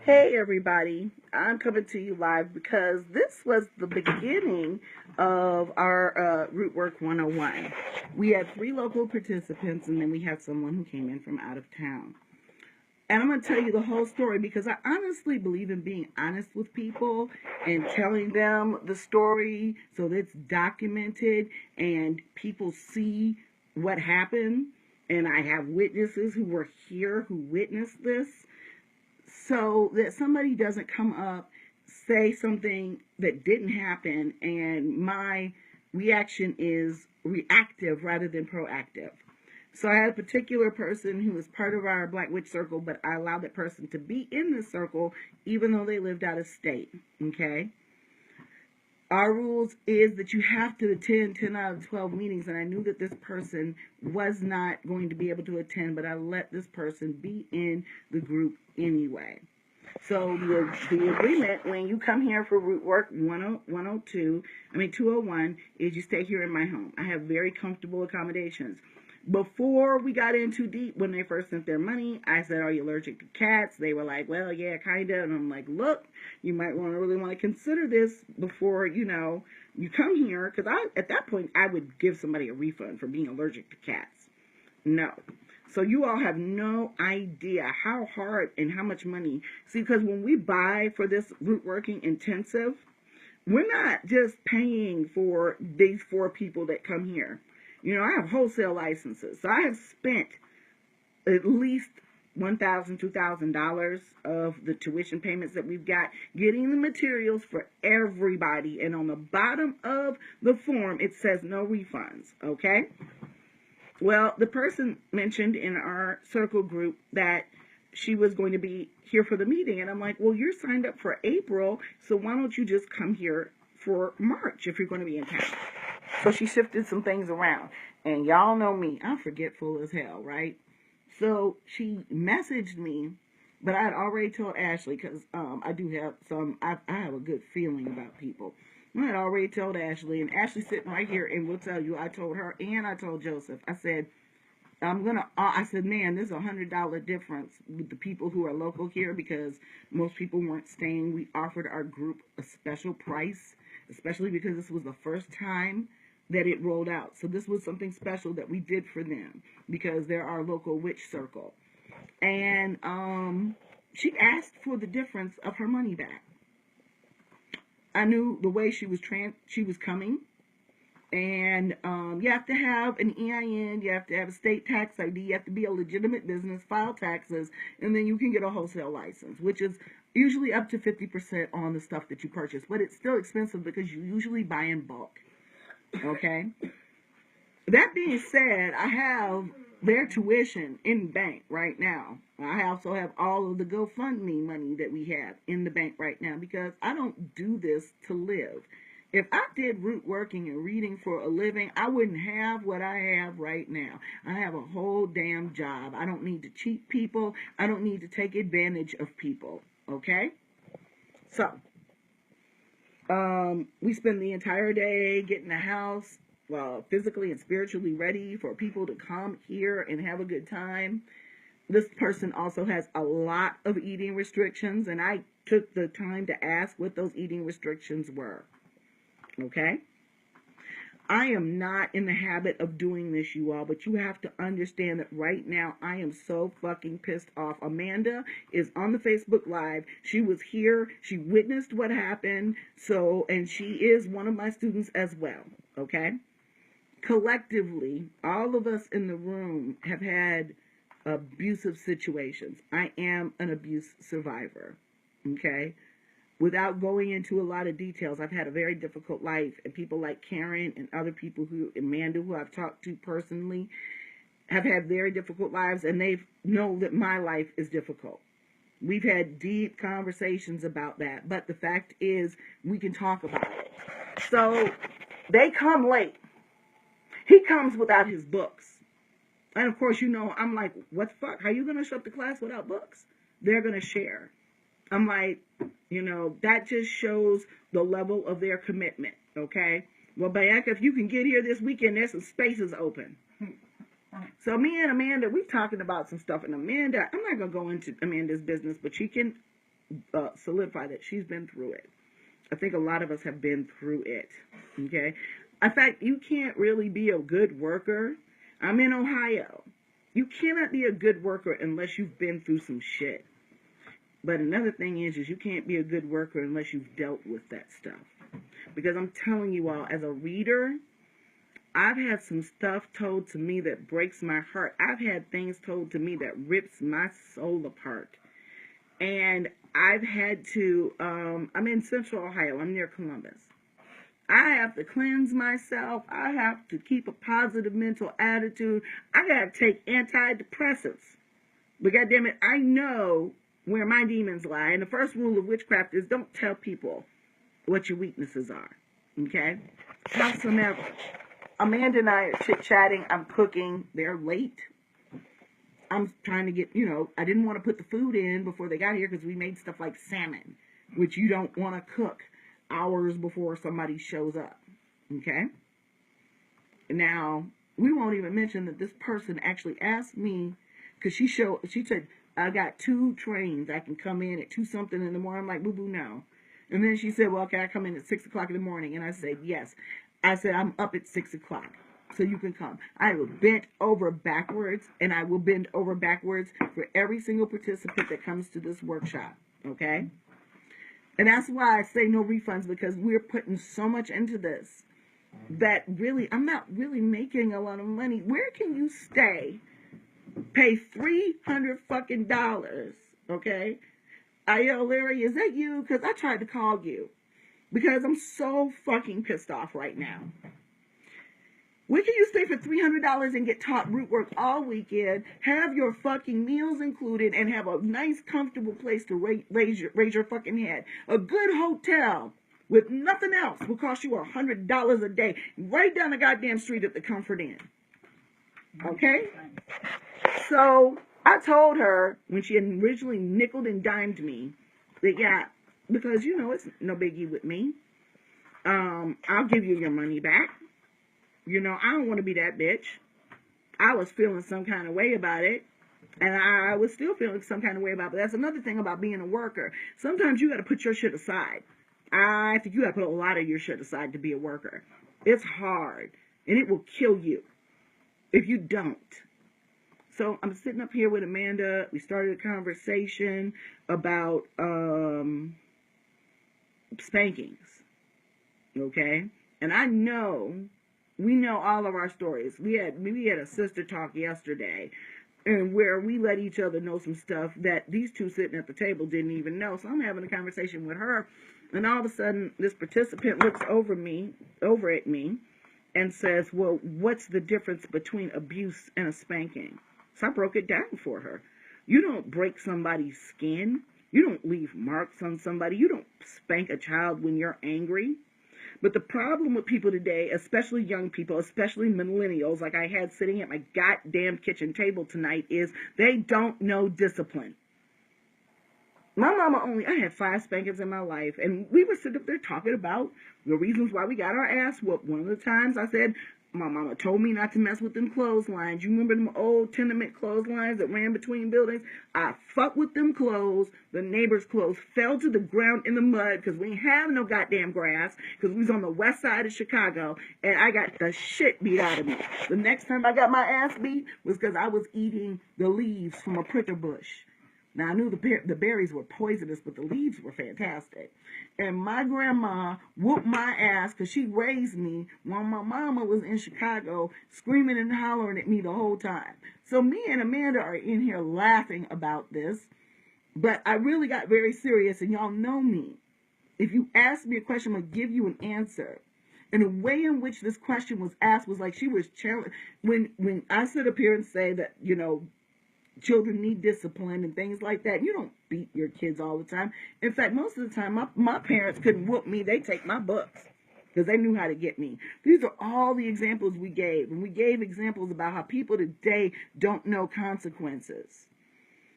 Hey everybody, I'm coming to you live because this was the beginning of our Root Work 101. We had 3 local participants and then we had someone who came in from out of town. And I'm going to tell you the whole story because I honestly believe in being honest with people and telling them the story so that it's documented and people see what happened. And I have witnesses who were here who witnessed this so that somebody doesn't come up, say something that didn't happen, and my reaction is reactive rather than proactive. So I had a particular person who was part of our Black Witch Circle, but I allowed that person to be in the circle even though they lived out of state, okay? Our rules is that you have to attend 10 out of 12 meetings, and I knew that this person was not going to be able to attend, but I let this person be in the group anyway. So the agreement when you come here for Root Work 201, is you stay here in my home. I have very comfortable accommodations. Before we got in too deep, when they first sent their money, I said, are you allergic to cats? They were like, well, yeah, kind of. And I'm like, look, you might really want to consider this before, you come here. Because at that point, I would give somebody a refund for being allergic to cats. No. So you all have no idea how hard and how much money. See, because when we buy for this root working intensive, we're not just paying for these 4 people that come here. I have wholesale licenses. So I have spent at least $1,000, $2,000 of the tuition payments that we've got getting the materials for everybody. And on the bottom of the form, it says no refunds, okay? Well, the person mentioned in our circle group that she was going to be here for the meeting. And I'm like, well, you're signed up for April, so why don't you just come here for March if you're going to be in town? So she shifted some things around. And y'all know me, I'm forgetful as hell, right? So she messaged me, but I had already told Ashley, because I do have I have a good feeling about people. I had already told Ashley, and Ashley's sitting right here and will tell you, I told her and I told Joseph, I said, I said, man, there's $100 difference with the people who are local here because most people weren't staying. We offered our group a special price, especially because this was the first time that it rolled out. So this was something special that we did for them because they're our local witch circle. And she asked for the difference of her money back. I knew the way she was coming. And you have to have an EIN, you have to have a state tax ID, you have to be a legitimate business, file taxes, and then you can get a wholesale license, which is usually up to 50% on the stuff that you purchase. But it's still expensive because you usually buy in bulk. Okay? That being said, I have their tuition in the bank right now. I also have all of the GoFundMe money that we have in the bank right now because I don't do this to live. If I did root working and reading for a living, I wouldn't have what I have right now. I have a whole damn job. I don't need to cheat people. I don't need to take advantage of people. Okay? So, we spend the entire day getting the house physically and spiritually ready for people to come here and have a good time. This person also has a lot of eating restrictions, and I took the time to ask what those eating restrictions were. Okay? I am not in the habit of doing this, you all, but you have to understand that right now I am so fucking pissed off. Amanda is on the Facebook Live. She was here. She witnessed what happened. And she is one of my students as well. Okay? Collectively, all of us in the room have had abusive situations. I am an abuse survivor. Okay? Without going into a lot of details, I've had a very difficult life, and people like Karen and other people Amanda, who I've talked to personally, have had very difficult lives, and they know that my life is difficult. We've had deep conversations about that, but the fact is, we can talk about it. So, they come late. He comes without his books. And of course, I'm like, what the fuck? How are you going to show up to class without books? They're going to share. I'm like, that just shows the level of their commitment, okay? Well, Bayaka, if you can get here this weekend, there's some spaces open. So me and Amanda, we talking about some stuff, and Amanda, I'm not gonna go into Amanda's business, but she can solidify that she's been through it. I think a lot of us have been through it. Okay, in fact, you can't really be a good worker. I'm in Ohio. You cannot be a good worker unless you've been through some shit. But another thing is you can't be a good worker unless you've dealt with that stuff. Because I'm telling you all, as a reader, I've had some stuff told to me that breaks my heart. I've had things told to me that rips my soul apart. And I've had to, I'm in Central Ohio. I'm near Columbus. I have to cleanse myself. I have to keep a positive mental attitude. I got to take antidepressants. But goddamn it, I know where my demons lie. And the first rule of witchcraft is don't tell people what your weaknesses are. Okay? Howsoever. Amanda and I are chit-chatting. I'm cooking. They're late. I'm trying to get, I didn't want to put the food in before they got here because we made stuff like salmon, which you don't want to cook hours before somebody shows up. Okay? Now, we won't even mention that this person actually asked me, because she said, I got 2 trains. I can come in at 2 something in the morning. I'm like, boo-boo, no. And then she said, well, can I come in at 6 o'clock in the morning? And I said, yes. I said, I'm up at 6 o'clock, so you can come. I will bend over backwards, and I will bend over backwards for every single participant that comes to this workshop, okay? And that's why I say no refunds, because we're putting so much into this that really, I'm not really making a lot of money. Where can you stay, pay $300 fucking dollars, okay? Yo, Larry, is that you? Because I tried to call you. Because I'm so fucking pissed off right now. Where can you stay for $300 and get taught root work all weekend, have your fucking meals included, and have a nice, comfortable place to raise your fucking head? A good hotel with nothing else will cost you $100 a day, right down the goddamn street at the Comfort Inn. Okay? So I told her when she originally nickeled and dimed me that, yeah, because, it's no biggie with me. I'll give you your money back. I don't want to be that bitch. I was feeling some kind of way about it. And I was still feeling some kind of way about it. But that's another thing about being a worker. Sometimes you got to put your shit aside. I think you got to put a lot of your shit aside to be a worker. It's hard. And it will kill you if you don't. So I'm sitting up here with Amanda. We started a conversation about spankings, okay? And we know all of our stories. We had a sister talk yesterday, and where we let each other know some stuff that these two sitting at the table didn't even know. So I'm having a conversation with her, and all of a sudden this participant looks over at me, and says, "Well, what's the difference between abuse and a spanking?" So I broke it down for her. You don't break somebody's skin. You don't leave marks on somebody. You don't spank a child when you're angry. But the problem with people today, especially young people, especially millennials, like I had sitting at my goddamn kitchen table tonight, is they don't know discipline. My mama I had 5 spankings in my life, and we were sitting up there talking about the reasons why we got our ass whooped. One of the times I said, my mama told me not to mess with them clotheslines. You remember them old tenement clotheslines that ran between buildings? I fucked with them clothes. The neighbor's clothes fell to the ground in the mud because we didn't have no goddamn grass because we was on the west side of Chicago, and I got the shit beat out of me. The next time I got my ass beat was because I was eating the leaves from a pricker bush. Now, I knew the berries were poisonous, but the leaves were fantastic. And my grandma whooped my ass because she raised me while my mama was in Chicago screaming and hollering at me the whole time. So me and Amanda are in here laughing about this, but I really got very serious, and y'all know me. If you ask me a question, I'm going to give you an answer. And the way in which this question was asked was like she was challenged. When I sit up here and say that, children need discipline and things like that. You don't beat your kids all the time. In fact, most of the time, my parents couldn't whoop me. They take my books because they knew how to get me. These are all the examples we gave. And we gave examples about how people today don't know consequences.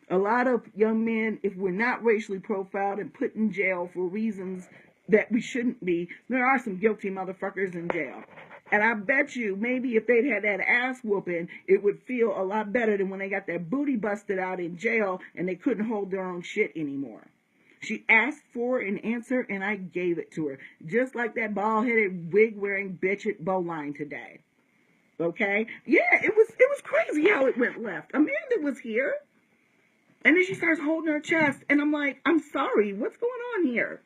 A lot of young men, if we're not racially profiled and put in jail for reasons that we shouldn't be, there are some guilty motherfuckers in jail. And I bet you maybe if they'd had that ass whooping, it would feel a lot better than when they got their booty busted out in jail and they couldn't hold their own shit anymore. She asked for an answer and I gave it to her. Just like that bald-headed wig-wearing bitch at Bowline today. Okay? Yeah, it was crazy how it went left. Amanda was here. And then she starts holding her chest. And I'm like, I'm sorry. What's going on here?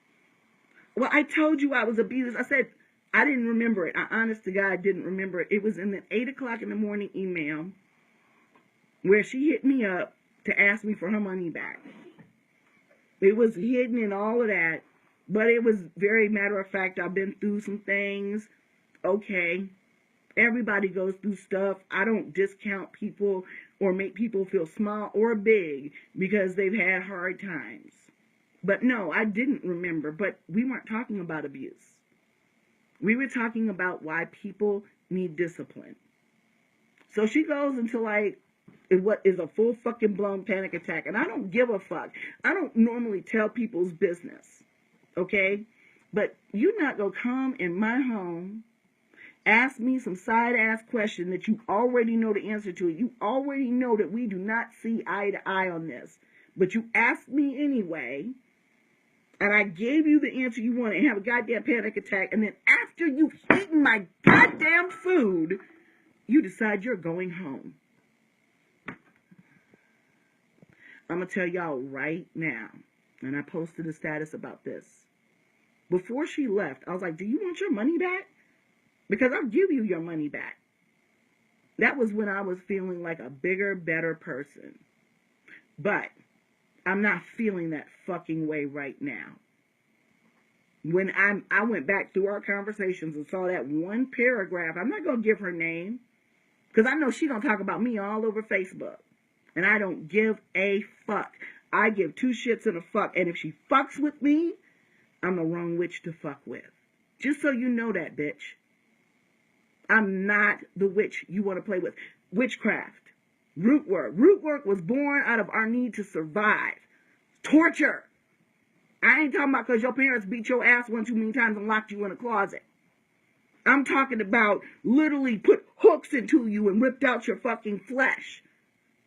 Well, I told you I was abused. I said, I didn't remember it. I honest to God didn't remember it. It was in the 8 o'clock in the morning email where she hit me up to ask me for her money back. It was hidden and all of that. But it was very matter of fact. I've been through some things. Okay. Everybody goes through stuff. I don't discount people or make people feel small or big because they've had hard times. But no, I didn't remember. But we weren't talking about abuse. We were talking about why people need discipline. So she goes into like what is a full fucking blown panic attack. And I don't give a fuck. I don't normally tell people's business. Okay? But you're not going to come in my home, ask me some side-ass question that you already know the answer to. You already know that we do not see eye to eye on this. But you asked me anyway, and I gave you the answer you wanted and have a goddamn panic attack. And then after you've eaten my goddamn food, you decide you're going home. I'm going to tell y'all right now, and I posted a status about this. Before she left, I was like, do you want your money back? Because I'll give you your money back. That was when I was feeling like a bigger, better person. But I'm not feeling that fucking way right now. When I went back through our conversations and saw that one paragraph, I'm not going to give her name, because I know she's going to talk about me all over Facebook. And I don't give a fuck. I give two shits and a fuck. And if she fucks with me, I'm the wrong witch to fuck with. Just so you know that, bitch. I'm not the witch you want to play with. Witchcraft. Root work. Root work was born out of our need to survive. Torture. I ain't talking about because your parents beat your ass one too many times and locked you in a closet. I'm talking about literally put hooks into you and ripped out your fucking flesh.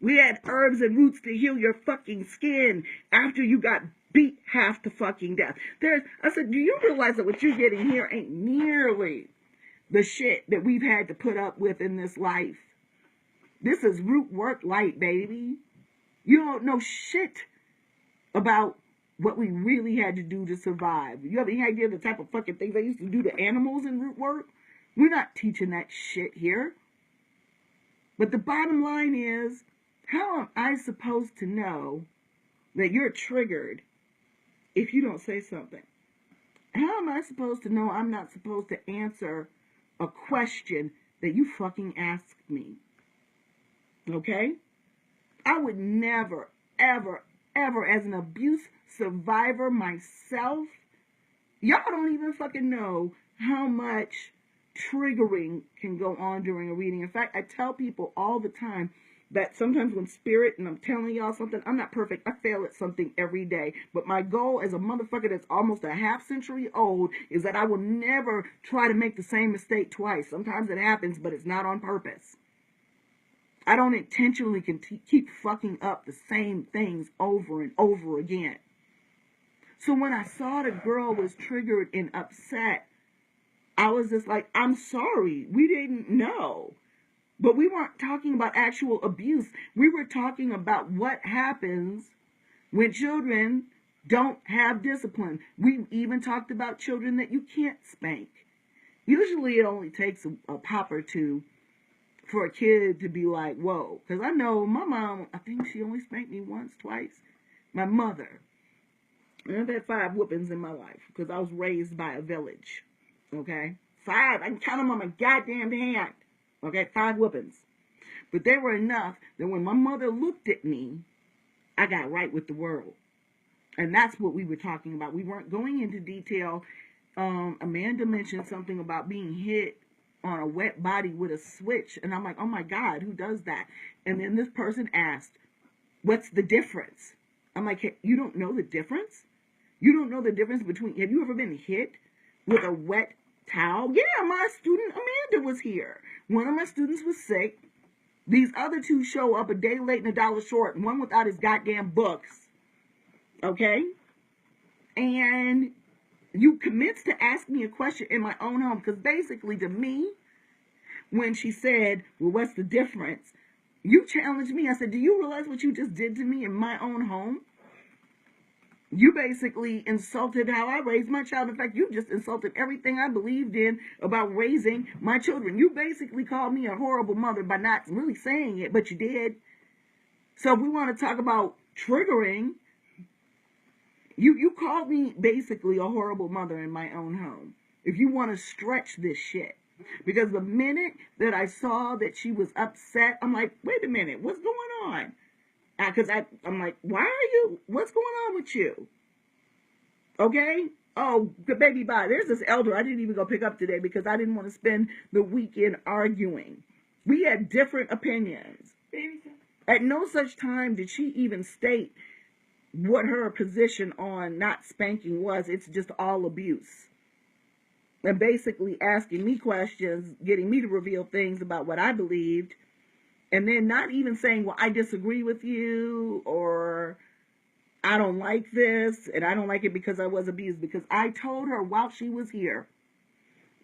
We had herbs and roots to heal your fucking skin after you got beat half to fucking death. I said, do you realize that what you're getting here ain't nearly the shit that we've had to put up with in this life? This is root work light, baby. You don't know shit about what we really had to do to survive. You have any idea the type of fucking things they used to do to animals in root work? We're not teaching that shit here. But the bottom line is, how am I supposed to know that you're triggered if you don't say something? How am I supposed to know I'm not supposed to answer a question that you fucking asked me? Okay? I would never, ever, ever, as an abuse survivor myself, y'all don't even fucking know how much triggering can go on during a reading. In fact, I tell people all the time that sometimes when spirit, and I'm telling y'all something, I'm not perfect. I fail at something every day. But my goal as a motherfucker that's almost a half century old is that I will never try to make the same mistake twice. Sometimes it happens, but it's not on purpose. I don't intentionally keep fucking up the same things over and over again. So when I saw the girl was triggered and upset, I was just like, I'm sorry. We didn't know. But we weren't talking about actual abuse. We were talking about what happens when children don't have discipline. We even talked about children that you can't spank. Usually it only takes a pop or two for a kid to be like, whoa. Because I know my mom, I think she only spanked me once, twice. My mother. And I've had 5 whoopings in my life because I was raised by a village. Okay? 5. I can count them on my goddamn hand. Okay? 5 whoopings. But they were enough that when my mother looked at me, I got right with the world. And that's what we were talking about. We weren't going into detail. Amanda mentioned something about being hit on a wet body with a switch. And I'm like, oh my God, who does that? And then this person asked, what's the difference? I'm like, hey, you don't know the difference? You don't know the difference between, have you ever been hit with a wet towel? Yeah, my student Amanda was here. One of my students was sick. These other two show up a day late and $1 short, and one without his goddamn books. Okay? And you commenced to ask me a question in my own home, because basically to me, when she said, well, what's the difference? You challenged me. I said, do you realize what you just did to me in my own home? You basically insulted how I raised my child. In fact, you just insulted everything I believed in about raising my children. You basically called me a horrible mother by not really saying it, but you did. So if we want to talk about triggering, you called me basically a horrible mother in my own home. If you want to stretch this shit. Because the minute that I saw that she was upset, I'm like, wait a minute, what's going on? Because I'm like, why are you, what's going on with you? Okay? Oh, baby, bye. There's this elder I didn't even go pick up today because I didn't want to spend the weekend arguing. We had different opinions. At no such time did she even state what her position on not spanking was. It's just all abuse. And basically asking me questions, getting me to reveal things about what I believed, and then not even saying, well, I disagree with you, or I don't like this, and I don't like it because I was abused. Because I told her while she was here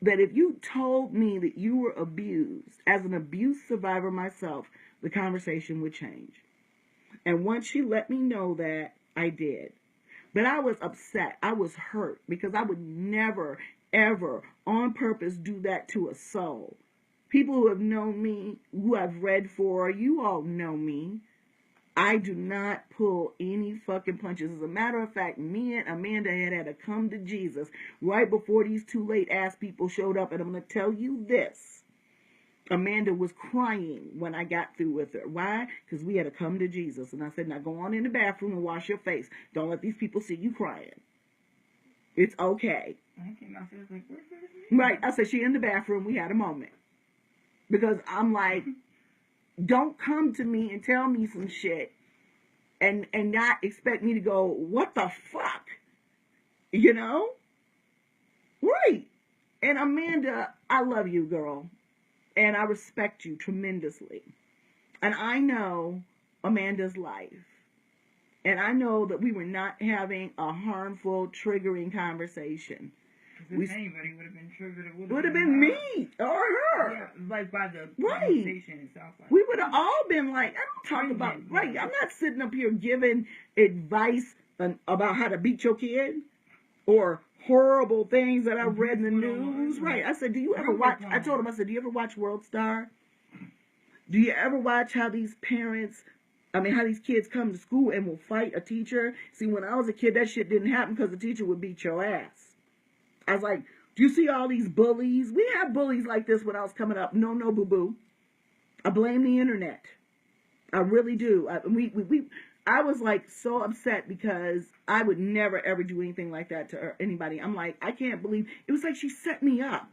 that if you told me that you were abused, as an abuse survivor myself, the conversation would change. And once she let me know that, I did. But I was upset. I was hurt because I would never, ever, on purpose, do that to a soul. People who have known me, who I've read for, you all know me. I do not pull any fucking punches. As a matter of fact, me and Amanda had to come to Jesus right before these two late ass people showed up. And I'm going to tell you this. Amanda was crying when I got through with her. Why? Because we had to come to Jesus. And I said, now go on in the bathroom and wash your face. Don't let these people see you crying. It's okay. I came out there like, where's her? Right. I said, she in the bathroom. We had a moment. Because I'm like, don't come to me and tell me some shit and not expect me to go, what the fuck? You know? Right. And Amanda, I love you, girl. And I respect you tremendously. And I know Amanda's life. And I know that we were not having a harmful, triggering conversation. If anybody would have been triggered, it would have been me or her. Yeah, like by the right. conversation itself. Like, we would have all been like, I don't talk about, right, I'm not sitting up here giving advice about how to beat your kid or horrible things that I've read in the news. Right. I said, do you ever watch, I told him, I said, do you ever watch World Star? Do you ever watch how these parents, how these kids come to school and will fight a teacher? See, when I was a kid, that shit didn't happen because the teacher would beat your ass. I was like, do you see all these bullies? We had bullies like this when I was coming up. No, boo-boo. I blame the internet. I really do. I was like so upset because I would never, ever do anything like that to anybody. I'm like, I can't believe. It was like she set me up.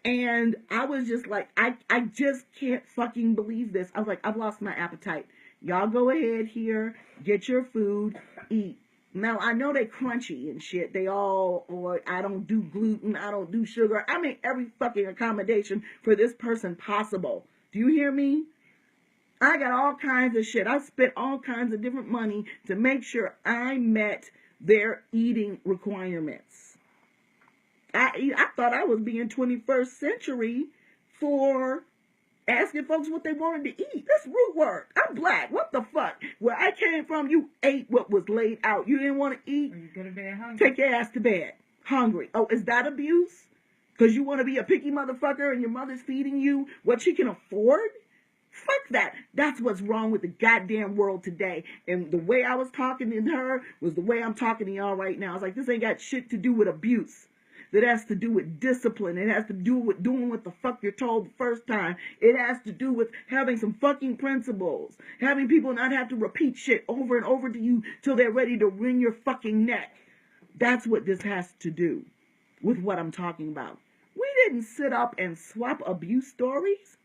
And I was just like, I just can't fucking believe this. I was like, I've lost my appetite. Y'all go ahead here, get your food, eat. Now, I know they crunchy and shit. They all, or I don't do gluten, I don't do sugar. I make every fucking accommodation for this person possible. Do you hear me? I got all kinds of shit. I spent all kinds of different money to make sure I met their eating requirements. I thought I was being 21st century for asking folks what they wanted to eat. That's root work. I'm black. What the fuck? Where I came from, you ate what was laid out. You didn't want to eat? Or you go to bed hungry. Take your ass to bed. Hungry. Oh, is that abuse? Because you want to be a picky motherfucker and your mother's feeding you what she can afford? Fuck that. That's what's wrong with the goddamn world today. And the way I was talking to her was the way I'm talking to y'all right now. I was like, this ain't got shit to do with abuse. That has to do with discipline. It has to do with doing what the fuck you're told the first time. It has to do with having some fucking principles. Having people not have to repeat shit over and over to you till they're ready to wring your fucking neck. That's what this has to do with what I'm talking about. We didn't sit up and swap abuse stories.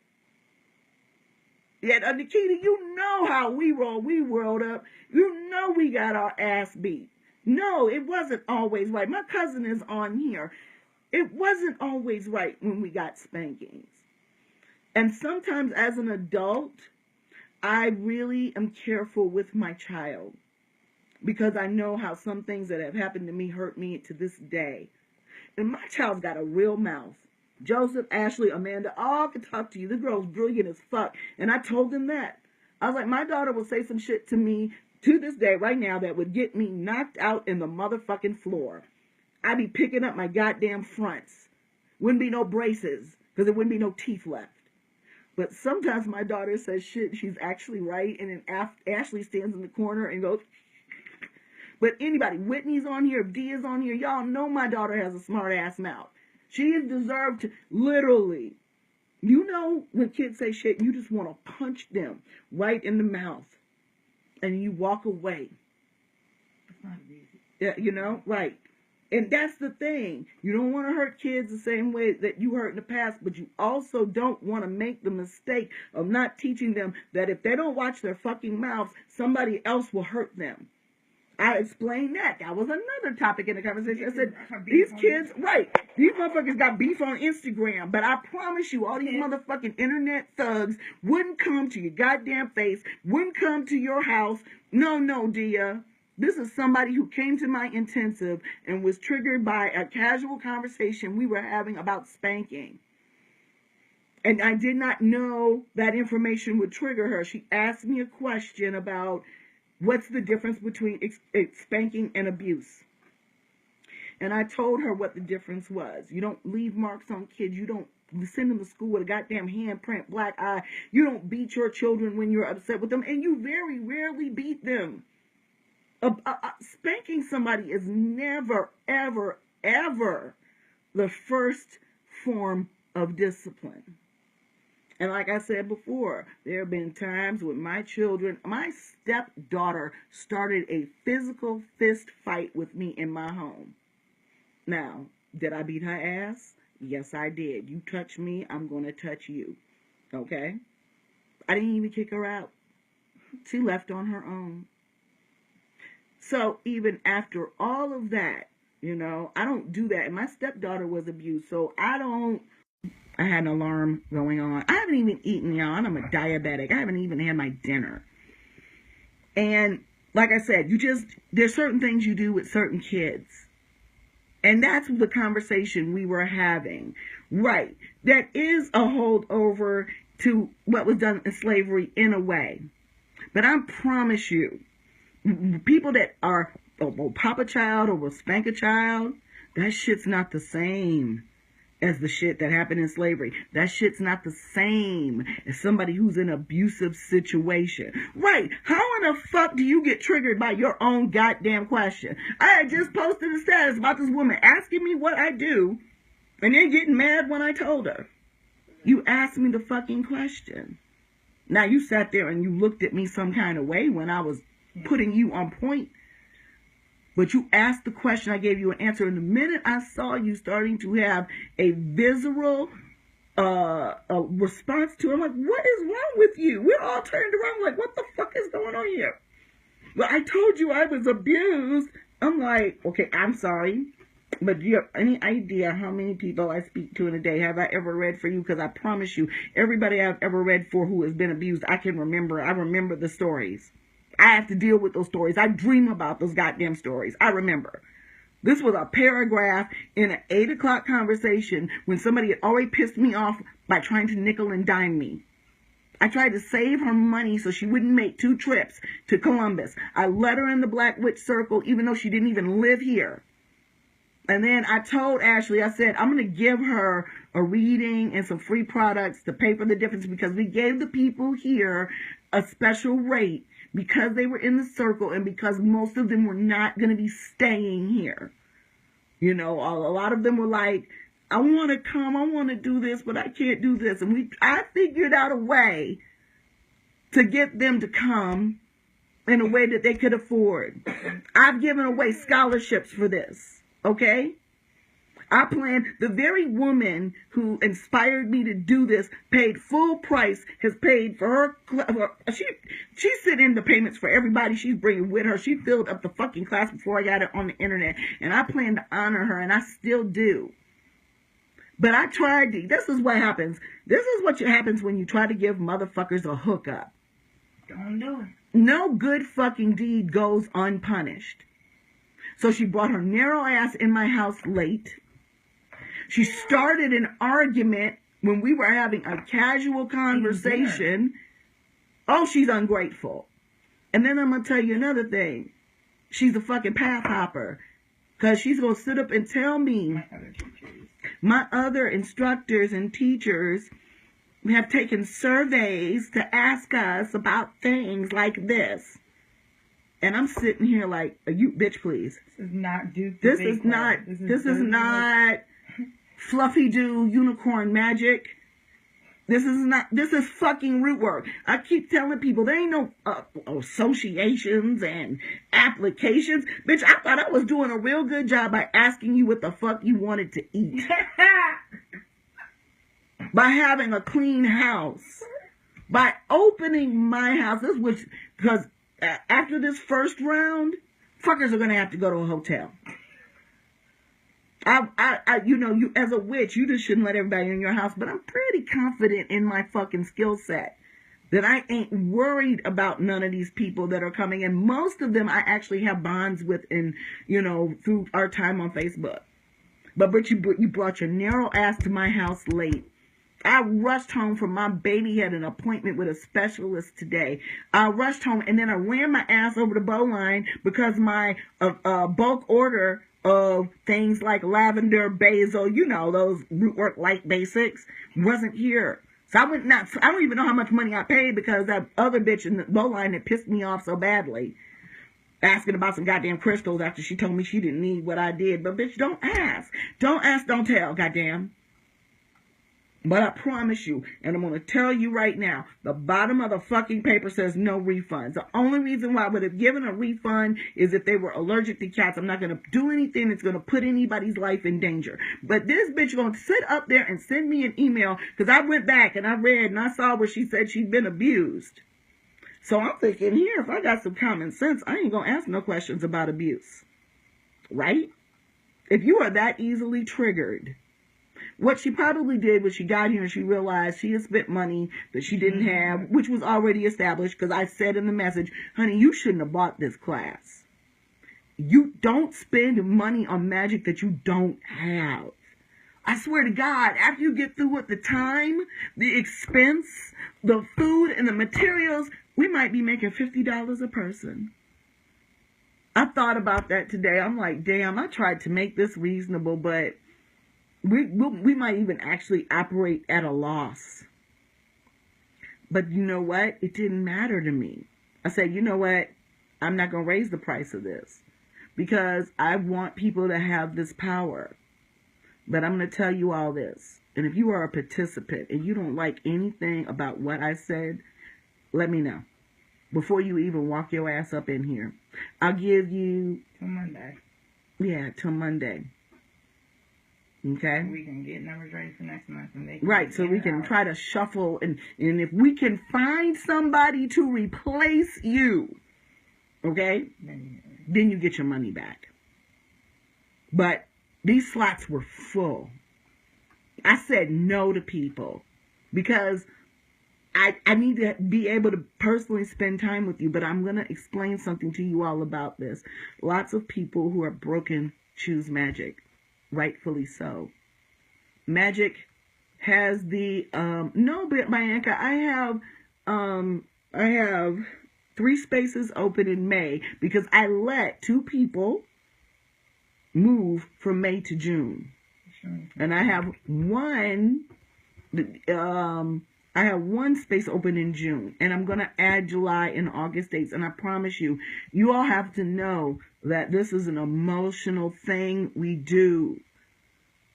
Yet, Nikita, you know how we roll. We rolled up. You know we got our ass beat. No, it wasn't always right. My cousin is on here. it wasn't always right when we got spankings. And sometimes as an adult, I really am careful with my child because I know how some things that have happened to me hurt me to this day. And my child's got a real mouth. Joseph, Ashley, Amanda, all can talk to you. This girl's brilliant as fuck. And I told them that. I was like, my daughter will say some shit to me to this day right now that would get me knocked out in the motherfucking floor. I'd be picking up my goddamn fronts. Wouldn't be no braces because there wouldn't be no teeth left. But sometimes my daughter says shit, she's actually right, and then Ashley stands in the corner and goes. But anybody, Whitney's on here, Dia's on here, y'all know my daughter has a smart ass mouth. She is deserved to, literally, you know when kids say shit, you just want to punch them right in the mouth. And you walk away. It's not easy. Yeah, you know, right. And that's the thing. You don't want to hurt kids the same way that you hurt in the past, but you also don't want to make the mistake of not teaching them that if they don't watch their fucking mouths, somebody else will hurt them. I explained that. That was another topic in the conversation. I said, these kids, right, these motherfuckers got beef on Instagram, but I promise you, all these motherfucking internet thugs wouldn't come to your goddamn face, wouldn't come to your house. No, Dia. This is somebody who came to my intensive and was triggered by a casual conversation we were having about spanking. And I did not know that information would trigger her. She asked me a question about what's the difference between spanking and abuse. And I told her what the difference was. You don't leave marks on kids. You don't send them to school with a goddamn handprint, black eye. You don't beat your children when you're upset with them. And you very rarely beat them. Spanking somebody is never, ever, ever the first form of discipline. And like I said before, there have been times with my children, my stepdaughter started a physical fist fight with me in my home. Now, did I beat her ass? Yes, I did. You touch me, I'm going to touch you. Okay? I didn't even kick her out. She left on her own. So even after all of that, you know, I don't do that. And my stepdaughter was abused, so I had an alarm going on. I haven't even eaten, y'all. I'm a diabetic. I haven't even had my dinner. And like I said, there's certain things you do with certain kids. And that's the conversation we were having. Right. That is a holdover to what was done in slavery in a way. But I promise you, people that are will pop a child or will spank a child, that shit's not the same as the shit that happened in slavery. That shit's not the same as somebody who's in an abusive situation. Right. How in the fuck do you get triggered by your own goddamn question? I had just posted a status about this woman asking me what I do and then getting mad when I told her. You asked me the fucking question. Now you sat there and you looked at me some kind of way when I was putting you on point. But you asked the question, I gave you an answer. And the minute I saw you starting to have a visceral response to it, I'm like, what is wrong with you? We're all turned around like, what the fuck is going on here? Well, I told you I was abused. I'm like, okay, I'm sorry. But do you have any idea how many people I speak to in a day have I ever read for you? Because I promise you, everybody I've ever read for who has been abused, I remember the stories. I have to deal with those stories. I dream about those goddamn stories. I remember. This was a paragraph in an 8 o'clock conversation when somebody had already pissed me off by trying to nickel and dime me. I tried to save her money so she wouldn't make 2 trips to Columbus. I let her in the Black Witch Circle even though she didn't even live here. And then I told Ashley, I said, I'm going to give her a reading and some free products to pay for the difference because we gave the people here a special rate because they were in the circle and because most of them were not going to be staying here. You know, a lot of them were like, I want to come, I want to do this, but I can't do this. And I figured out a way to get them to come in a way that they could afford. I've given away scholarships for this, okay? I planned, the very woman who inspired me to do this paid full price, has paid for her, she's sending the payments for everybody she's bringing with her. She filled up the fucking class before I got it on the internet. And I plan to honor her, and I still do. But I tried to. This is what happens. This is what happens when you try to give motherfuckers a hookup. Don't do it. No good fucking deed goes unpunished. So she brought her narrow ass in my house late. She started an argument when we were having a casual conversation. Oh, she's ungrateful. And then I'm going to tell you another thing. She's a fucking path hopper. Because she's going to sit up and tell me my other instructors and teachers have taken surveys to ask us about things like this. And I'm sitting here like, you bitch, please. This is not Duke. This is not fluffy do unicorn magic. This is fucking root work. I keep telling people there ain't no associations and applications. Bitch, I thought I was doing a real good job by asking you what the fuck you wanted to eat. By having a clean house. By opening my house. Because after this first round, fuckers are going to have to go to a hotel. You as a witch, you just shouldn't let everybody in your house. But I'm pretty confident in my fucking skill set that I ain't worried about none of these people that are coming. And most of them I actually have bonds with through our time on Facebook. But you brought your narrow ass to my house late. I rushed home from my baby had an appointment with a specialist today. I rushed home and then I ran my ass over the bow line because my bulk order of things like lavender, basil, those root work light basics wasn't here. So I don't even know how much money I paid because that other bitch in the bow line had pissed me off so badly. Asking about some goddamn crystals after she told me she didn't need what I did. But bitch, don't ask. Don't ask, don't tell, goddamn. But I promise you, and I'm going to tell you right now, the bottom of the fucking paper says no refunds. The only reason why I would have given a refund is if they were allergic to cats. I'm not going to do anything that's going to put anybody's life in danger. But this bitch going to sit up there and send me an email because I went back and I read and I saw where she said she'd been abused. So I'm thinking here, if I got some common sense, I ain't going to ask no questions about abuse. Right? If you are that easily triggered. What she probably did was she got here and she realized she had spent money that she didn't have, which was already established because I said in the message, honey, you shouldn't have bought this class. You don't spend money on magic that you don't have. I swear to God, after you get through with the time, the expense, the food, and the materials, we might be making $50 a person. I thought about that today. I'm like, damn, I tried to make this reasonable, but we might even actually operate at a loss. But you know what? It didn't matter to me. I said, you know what? I'm not going to raise the price of this because I want people to have this power. But I'm going to tell you all this. And if you are a participant and you don't like anything about what I said, let me know before you even walk your ass up in here. I'll give you till Monday. Yeah, till Monday. Okay. We can get numbers ready for next month. And they right, so we can try to shuffle. And if we can find somebody to replace you, okay, then you get your money back. But these slots were full. I said no to people because I need to be able to personally spend time with you. But I'm going to explain something to you all about this. Lots of people who are broken choose magic. Rightfully so. Magic has the no, but Bianca, I have 3 spaces open in May because I let 2 people move from May to June, and I have one space open in June, and I'm gonna add July and August dates. And I promise you, you all have to know that this is an emotional thing we do.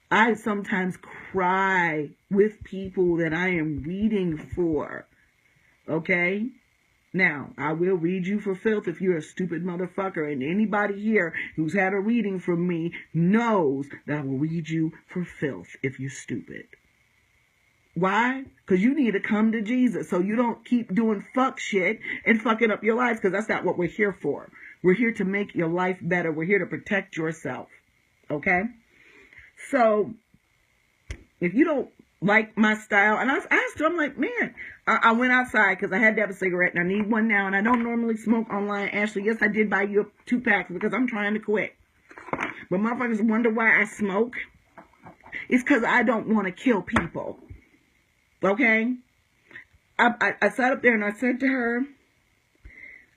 I sometimes cry with people that I am reading for. Okay? Now, I will read you for filth if you're a stupid motherfucker. And anybody here who's had a reading from me knows that I will read you for filth if you're stupid. Why? Because you need to come to Jesus so you don't keep doing fuck shit and fucking up your life, because that's not what we're here for. We're here to make your life better. We're here to protect yourself. Okay? So, If you don't like my style, and I asked her, I'm like, man, I went outside because I had to have a cigarette and I need one now, and I don't normally smoke online. Ashley, yes, I did buy you 2 packs because I'm trying to quit. But motherfuckers wonder why I smoke. It's because I don't want to kill people. Okay? I sat up there and I said to her,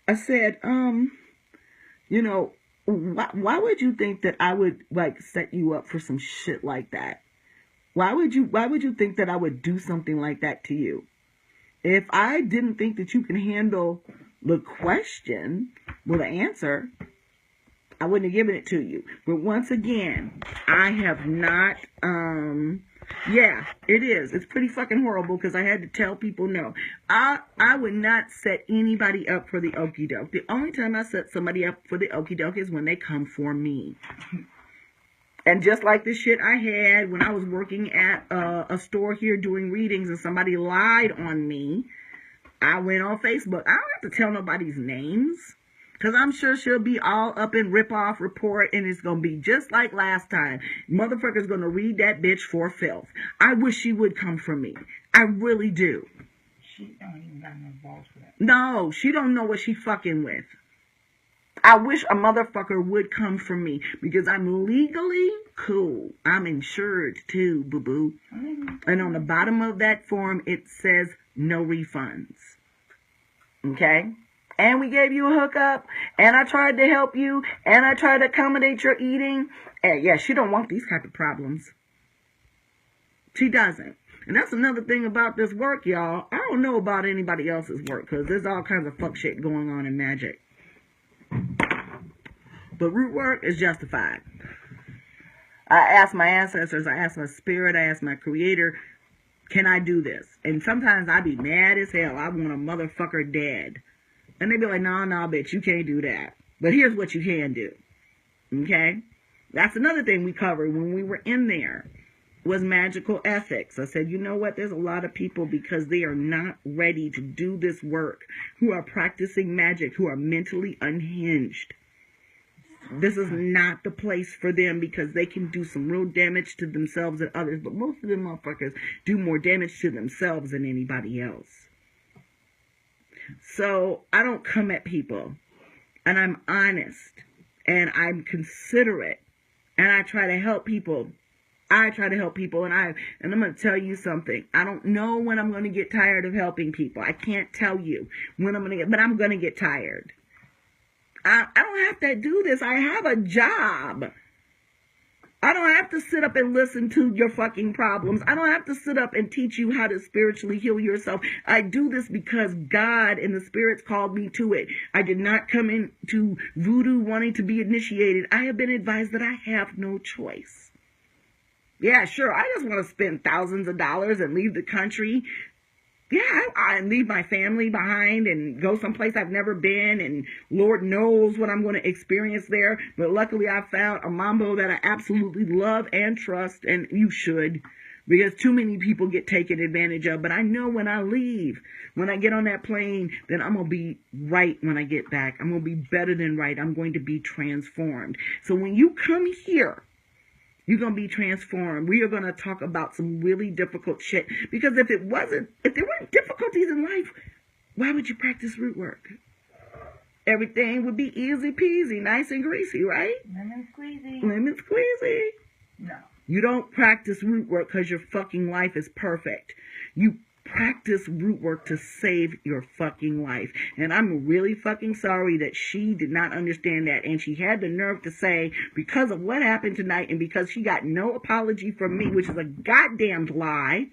I said, you know, why would you think that I would like set you up for some shit like that? Why would you think that I would do something like that to you? If I didn't think that you can handle the question with an answer, I wouldn't have given it to you. But once again, I have not, yeah, it is. It's pretty fucking horrible because I had to tell people no. I would not set anybody up for the okie doke. The only time I set somebody up for the okie doke is when they come for me. And just like the shit I had when I was working at a store here doing readings and somebody lied on me, I went on Facebook. I don't have to tell nobody's names because I'm sure she'll be all up in rip-off report and it's going to be just like last time. Motherfucker's going to read that bitch for filth. I wish she would come for me. I really do. She don't even got no balls for that. No, she don't know what she fucking with. I wish a motherfucker would come for me because I'm legally cool. I'm insured too, boo-boo. And on the bottom of that form, it says no refunds. Okay? And we gave you a hookup, and I tried to help you, and I tried to accommodate your eating. And yeah, she don't want these type of problems. She doesn't. And that's another thing about this work, y'all. I don't know about anybody else's work because there's all kinds of fuck shit going on in magic. But root work is justified. I asked my ancestors, I asked my spirit, I asked my creator, can I do this? And sometimes I be mad as hell. I want a motherfucker dead. And they be like, no, bitch, you can't do that. But here's what you can do. Okay? That's another thing we covered when we were in there, was magical ethics. I said, you know what? There's a lot of people, because they are not ready to do this work, who are practicing magic, who are mentally unhinged. This is not the place for them because they can do some real damage to themselves and others. But most of them motherfuckers do more damage to themselves than anybody else. So I don't come at people. And I'm honest. And I'm considerate. And I try to help people. And I'm going to tell you something. I don't know when I'm going to get tired of helping people. I can't tell you when I'm going to get, but I'm going to get tired. I don't have to do this. I have a job. I don't have to sit up and listen to your fucking problems. I don't have to sit up and teach you how to spiritually heal yourself. I do this because God and the spirits called me to it. I did not come into voodoo wanting to be initiated. I have been advised that I have no choice. Yeah, sure, I just want to spend thousands of dollars and leave the country. Yeah, I leave my family behind and go someplace I've never been, and Lord knows what I'm going to experience there. But luckily I found a mambo that I absolutely love and trust, and you should, because too many people get taken advantage of. But I know when I leave, when I get on that plane, then I'm going to be right when I get back. I'm going to be better than right. I'm going to be transformed. So when you come here, you're going to be transformed. We are going to talk about some really difficult shit. Because if there weren't difficulties in life, why would you practice root work? Everything would be easy peasy, nice and greasy, right? Lemon squeezy. Lemon squeezy. No. You don't practice root work because your fucking life is perfect. You practice root work to save your fucking life. And I'm really fucking sorry that she did not understand that. And she had the nerve to say, because of what happened tonight and because she got no apology from me, which is a goddamned lie,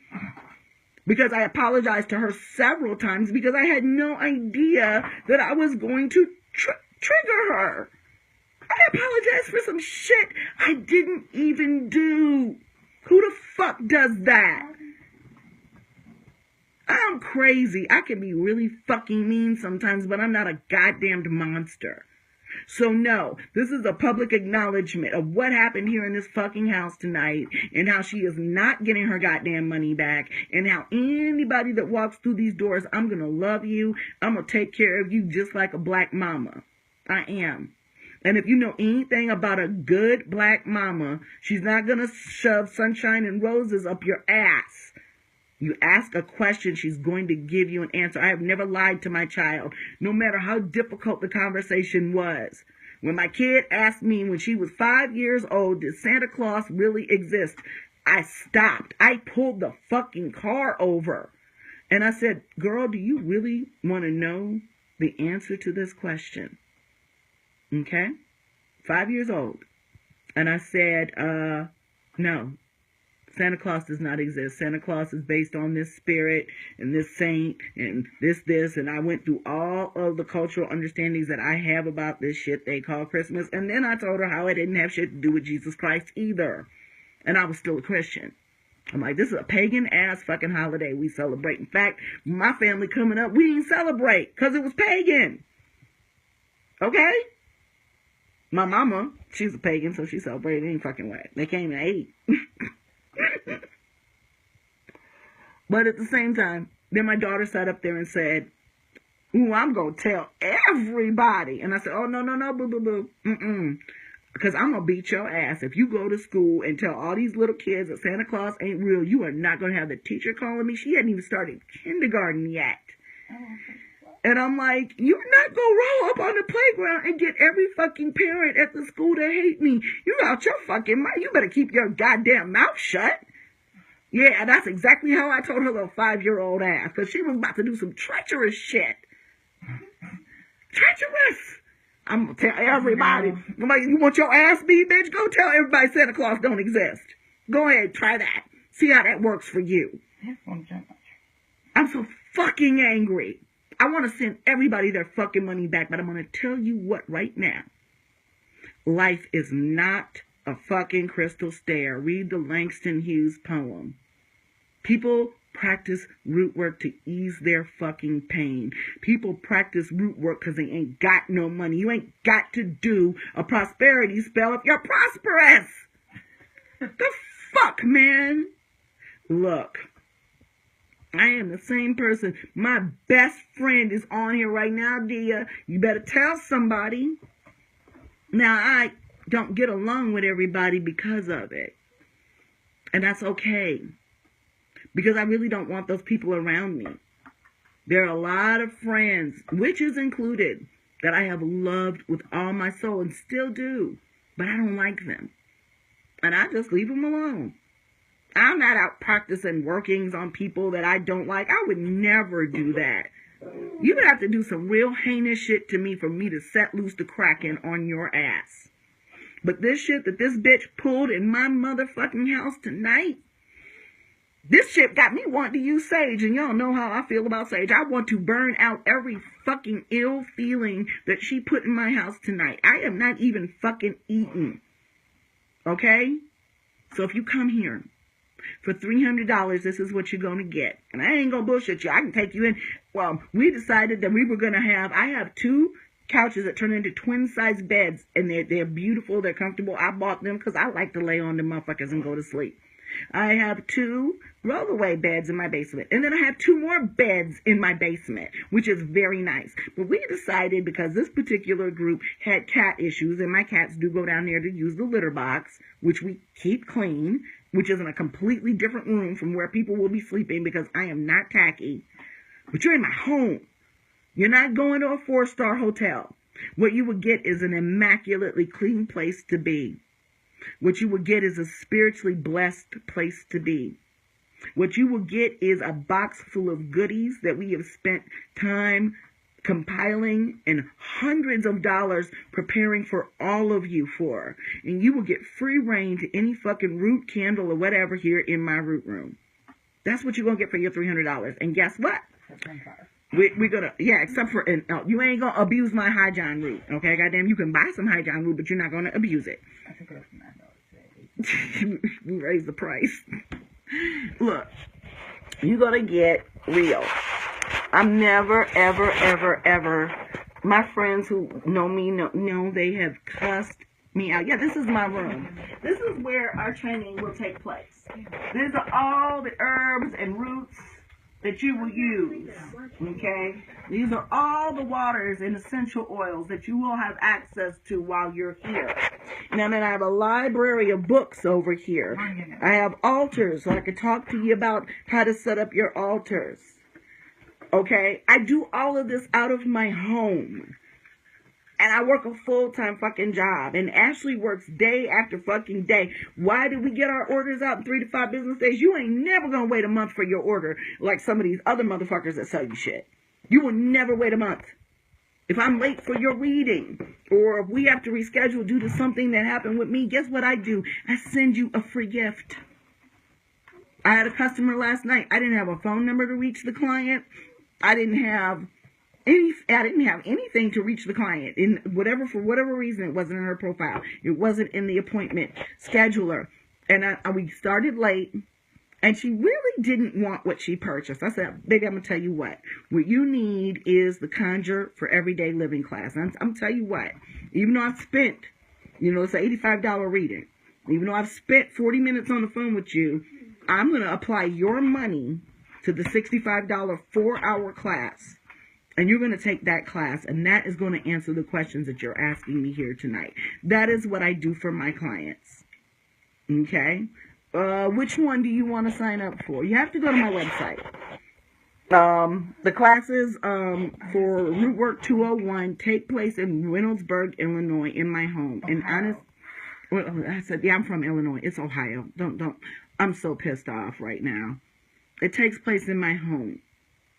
because I apologized to her several times because I had no idea that I was going to trigger her. I apologized for some shit I didn't even do. Who the fuck does that? I'm crazy. I can be really fucking mean sometimes, but I'm not a goddamned monster. So no, this is a public acknowledgement of what happened here in this fucking house tonight, and how she is not getting her goddamn money back, and how anybody that walks through these doors, I'm gonna love you. I'm gonna take care of you just like a black mama. I am. And if you know anything about a good black mama, she's not going to shove sunshine and roses up your ass. You ask a question, she's going to give you an answer. I have never lied to my child, no matter how difficult the conversation was. When my kid asked me when she was 5 years old, did Santa Claus really exist? I stopped. I pulled the fucking car over. And I said, girl, do you really want to know the answer to this question? Okay? 5 years old. And I said, no. Santa Claus does not exist. Santa Claus is based on this spirit and this saint and this. And I went through all of the cultural understandings that I have about this shit they call Christmas. And then I told her how it didn't have shit to do with Jesus Christ either. And I was still a Christian. I'm like, this is a pagan-ass fucking holiday we celebrate. In fact, my family coming up, we didn't celebrate because it was pagan. Okay? My mama, she's a pagan, so she celebrated any fucking way. They came and ate. But at the same time, then my daughter sat up there and said, ooh, I'm going to tell everybody. And I said, oh, no, boo. Because I'm going to beat your ass. If you go to school and tell all these little kids that Santa Claus ain't real, you are not going to have the teacher calling me. She hadn't even started kindergarten yet. And I'm like, you're not going to roll up on the playground and get every fucking parent at the school to hate me. You out your fucking mind. You better keep your goddamn mouth shut. Yeah, that's exactly how I told her little 5-year-old ass. Because she was about to do some treacherous shit. Treacherous. I'm going to tell everybody. I'm like, you want your ass beat, bitch? Go tell everybody Santa Claus don't exist. Go ahead, try that. See how that works for you. I'm so fucking angry. I want to send everybody their fucking money back, but I'm going to tell you what right now. Life is not a fucking crystal stair. Read the Langston Hughes poem. People practice root work to ease their fucking pain. People practice root work because they ain't got no money. You ain't got to do a prosperity spell if you're prosperous. The fuck, man? Look. I am the same person. My best friend is on here right now, Dia. You better tell somebody. Now, I don't get along with everybody because of it. And that's okay. Because I really don't want those people around me. There are a lot of friends, witches included, that I have loved with all my soul and still do. But I don't like them. And I just leave them alone. I'm not out practicing workings on people that I don't like. I would never do that. You would have to do some real heinous shit to me for me to set loose the Kraken on your ass. But this shit that this bitch pulled in my motherfucking house tonight, this shit got me wanting to use sage. And y'all know how I feel about sage. I want to burn out every fucking ill feeling that she put in my house tonight. I am not even fucking eating. Okay? So if you come here, for $300, this is what you're going to get. And I ain't going to bullshit you. I can take you in. Well, we decided that we were going to have, I have 2 couches that turn into twin-size beds. And they're beautiful. They're comfortable. I bought them because I like to lay on them motherfuckers and go to sleep. I have 2 rollaway beds in my basement. And then I have 2 more beds in my basement, which is very nice. But we decided, because this particular group had cat issues, and my cats do go down there to use the litter box, which we keep clean, which is in a completely different room from where people will be sleeping because I am not tacky. But you're in my home. You're not going to a 4-star hotel. What you would get is an immaculately clean place to be. What you will get is a spiritually blessed place to be. What you will get is a box full of goodies that we have spent time compiling and hundreds of dollars preparing for all of you for. And you will get free reign to any fucking root candle or whatever here in my root room. That's what you're going to get for your $300. And guess what? We're going to, yeah, except for, you ain't going to abuse my high John root. Okay, goddamn, you can buy some high John root, but you're not going to abuse it. I think that's We raise the price. Look, you're going to get real. I'm never, ever, ever, ever, my friends who know me know they have cussed me out. Yeah, this is my room. This is where our training will take place. These are all the herbs and roots that you will use, okay? These are all the waters and essential oils that you will have access to while you're here. Now, then I have a library of books over here. I have altars, so I can talk to you about how to set up your altars, okay? I do all of this out of my home. And I work a full-time fucking job. And Ashley works day after fucking day. Why did we get our orders out in 3 to 5 business days? You ain't never gonna wait a month for your order like some of these other motherfuckers that sell you shit. You will never wait a month. If I'm late for your reading, or if we have to reschedule due to something that happened with me, guess what I do? I send you a free gift. I had a customer last night. I didn't have a phone number to reach the client. I didn't have anything to reach the client. For whatever reason, it wasn't in her profile. It wasn't in the appointment scheduler. And we started late, and she really didn't want what she purchased. I said, baby, I'm going to tell you what you need is the Conjure for Everyday Living class. I'm tell you what, even though I've spent, it's an $85 reading. Even though I've spent 40 minutes on the phone with you, I'm going to apply your money to the $65 4-hour class. And you're going to take that class, and that is going to answer the questions that you're asking me here tonight. That is what I do for my clients. Okay? Which one do you want to sign up for? You have to go to my website. The classes for Rootwork 201 take place in Reynoldsburg, Illinois, in my home. And I said, yeah, I'm from Illinois. It's Ohio. Don't. I'm so pissed off right now. It takes place in my home.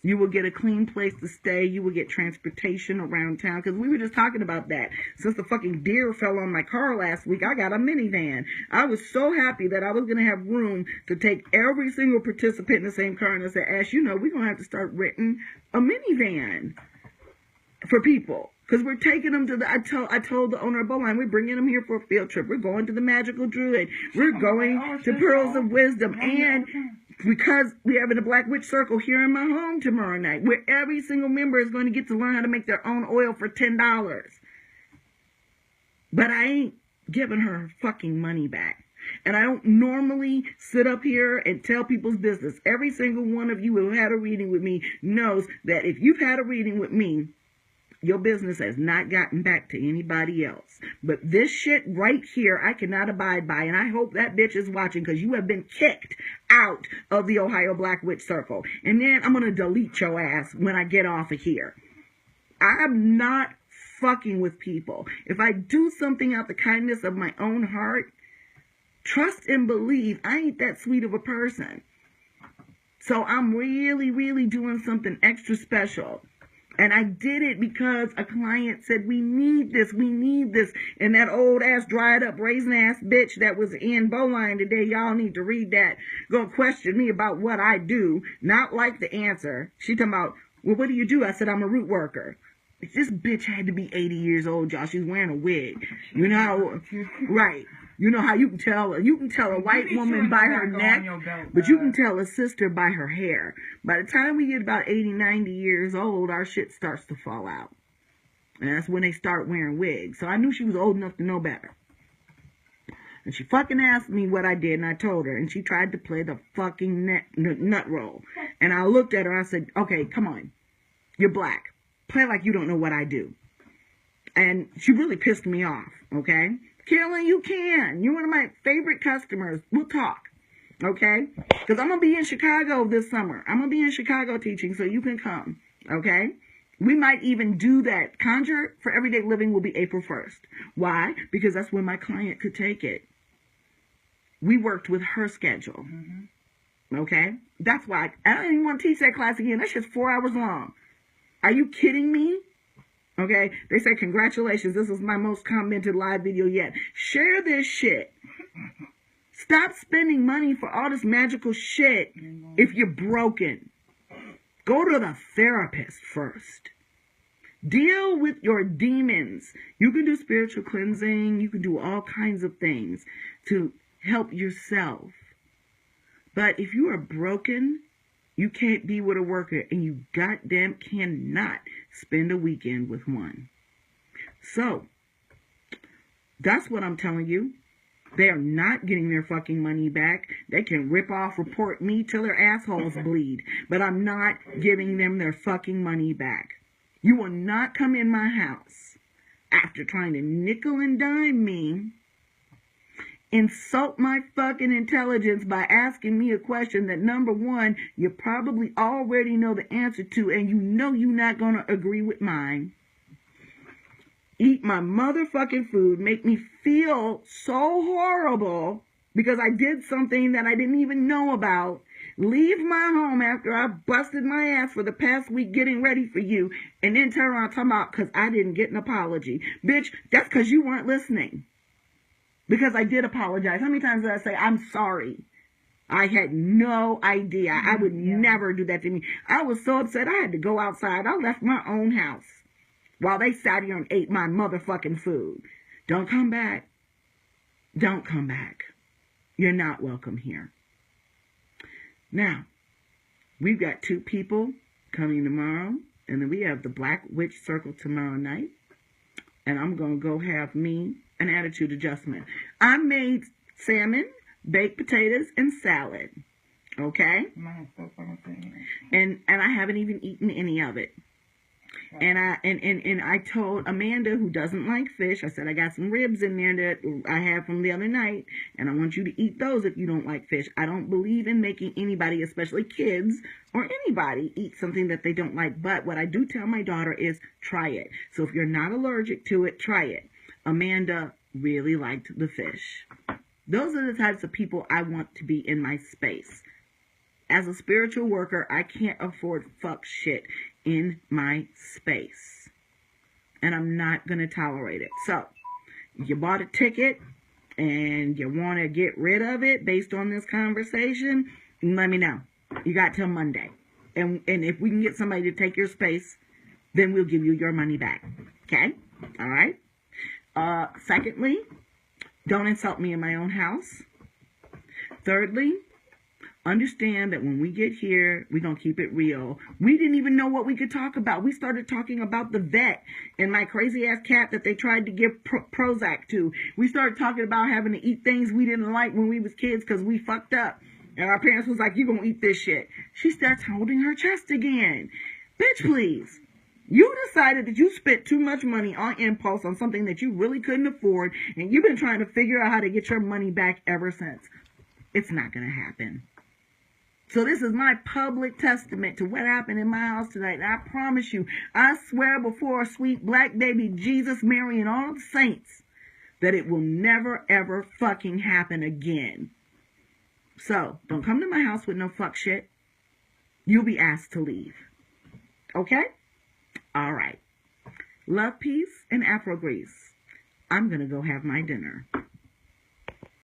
You will get a clean place to stay. You will get transportation around town. Because we were just talking about that. Since the fucking deer fell on my car last week, I got a minivan. I was so happy that I was going to have room to take every single participant in the same car. And I said, Ash, we're going to have to start renting a minivan for people. Because we're taking them to I told the owner of Bowline, we're bringing them here for a field trip. We're going to the Magical Druid. We're going to Pearls of Wisdom. And because we're having a Black Witch Circle here in my home tomorrow night, where every single member is going to get to learn how to make their own oil for $10. But I ain't giving her fucking money back. And I don't normally sit up here and tell people's business. Every single one of you who had a reading with me knows that if you've had a reading with me, your business has not gotten back to anybody else. But this shit right here, I cannot abide by. And I hope that bitch is watching, because you have been kicked out of the Ohio Black Witch Circle. And then I'm going to delete your ass when I get off of here. I'm not fucking with people. If I do something out the kindness of my own heart, trust and believe I ain't that sweet of a person. So I'm really, really doing something extra special. And I did it because a client said, we need this. And that old ass, dried up, raisin ass bitch that was in Bowline today, y'all need to read that, gonna question me about what I do, not like the answer. She talking about, well, what do you do? I said, I'm a root worker. This bitch had to be 80 years old, y'all. She's wearing a wig. You know how, right. You know how you can tell a white woman by her neck, but you can tell a sister by her hair. By the time we get about 80, 90 years old, our shit starts to fall out. And that's when they start wearing wigs. So I knew she was old enough to know better. And she fucking asked me what I did, and I told her. And she tried to play the fucking nut roll. And I looked at her, I said, okay, come on. You're black. Play like you don't know what I do. And she really pissed me off, okay? Carolyn, you can. You're one of my favorite customers. We'll talk, okay? Because I'm going to be in Chicago this summer. I'm going to be in Chicago teaching, so you can come, okay? We might even do that. Conjure for Everyday Living will be April 1st. Why? Because that's when my client could take it. We worked with her schedule, okay? That's why I don't even want to teach that class again. That's just 4 hours long. Are you kidding me? Okay, they say, congratulations, this is my most commented live video yet. Share this shit. Stop spending money for all this magical shit if you're broken. Go to the therapist first. Deal with your demons. You can do spiritual cleansing. You can do all kinds of things to help yourself. But if you are broken, you can't be with a worker, and you goddamn cannot spend a weekend with one. So, that's what I'm telling you. They are not getting their fucking money back. They can report me till their assholes bleed. But I'm not giving them their fucking money back. You will not come in my house after trying to nickel and dime me, insult my fucking intelligence by asking me a question that, number one, you probably already know the answer to, and you know you're not going to agree with mine. Eat my motherfucking food, make me feel so horrible because I did something that I didn't even know about. Leave my home after I busted my ass for the past week getting ready for you, and then turn around talking about because I didn't get an apology. Bitch, that's because you weren't listening. Because I did apologize. How many times did I say, I'm sorry? I had no idea. I would never do that to me. I was so upset I had to go outside. I left my own house while they sat here and ate my motherfucking food. Don't come back. Don't come back. You're not welcome here. Now, we've got 2 people coming tomorrow, and then we have the Black Witch Circle tomorrow night, and I'm going to go have me an attitude adjustment. I made salmon, baked potatoes, and salad, okay? And I haven't even eaten any of it. And I told Amanda, who doesn't like fish, I said, I got some ribs in there that I had from the other night, and I want you to eat those if you don't like fish. I don't believe in making anybody, especially kids or anybody, eat something that they don't like. But what I do tell my daughter is try it. So if you're not allergic to it, try it. Amanda really liked the fish. Those are the types of people I want to be in my space. As a spiritual worker, I can't afford fuck shit in my space. And I'm not going to tolerate it. So, you bought a ticket and you want to get rid of it based on this conversation, let me know. You got till Monday. And if we can get somebody to take your space, then we'll give you your money back. Okay? All right? Secondly, don't insult me in my own house. Thirdly, understand that when we get here, we're going to keep it real. We didn't even know what we could talk about. We started talking about the vet and my crazy-ass cat that they tried to give Prozac to. We started talking about having to eat things we didn't like when we was kids because we fucked up. And our parents was like, you're going to eat this shit. She starts holding her chest again. Bitch, please. You decided that you spent too much money on impulse on something that you really couldn't afford, and you've been trying to figure out how to get your money back ever since. It's not going to happen. So this is my public testament to what happened in my house tonight. And I promise you, I swear before sweet black baby Jesus, Mary, and all the saints that it will never, ever fucking happen again. So, don't come to my house with no fuck shit. You'll be asked to leave. Okay? All right. Love, peace, and Afro grease. I'm going to go have my dinner.